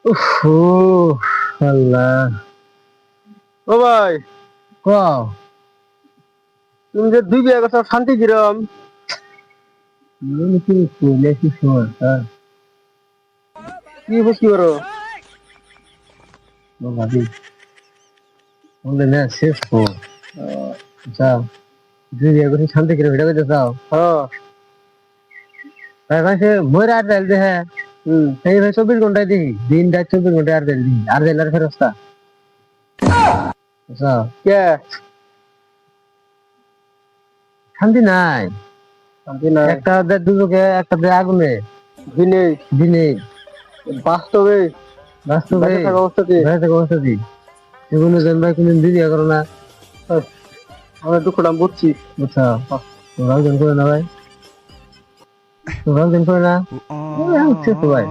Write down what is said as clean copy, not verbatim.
উফ আল্লাহ। ও ভাই, কও তুমি যে দুই বিয়ে করছো শান্তি কিরম? তুমি কি কইলে কি সমস্যা? কি বুঝতে পারো? ভাবি বললে না শেষ হো যাও দুই বিয়ে করে শান্তি করে ভিডিও করতে চাও হ্যাঁ। তাই ভাই সে ময়রা আর দেয় হ্যাঁ হুম। এই ভাই 24 ঘন্টায় দেখি দিন রাত 24 ঘন্টায় আর দেয় দিই আর দেয় আর ফেরস্তা বুঝছো কে? শান্তি নাই শান্তি নাই। একটা দেয় দুজকে একটা দেয় আগুনে দিনে দিনে বাস্তবে বাস্তবে বেঁচে থাকা অবস্থা কি? বেড়াতে অবস্থা দিই এগুলো যেন ভাই কোনদিন দিদি করো না আমি দুঃখটা আমি বুঝছি। বুঝছো তোমরাও যেন করে না ভাই তোমরাও যেন করে না হচ্ছে তো ভাই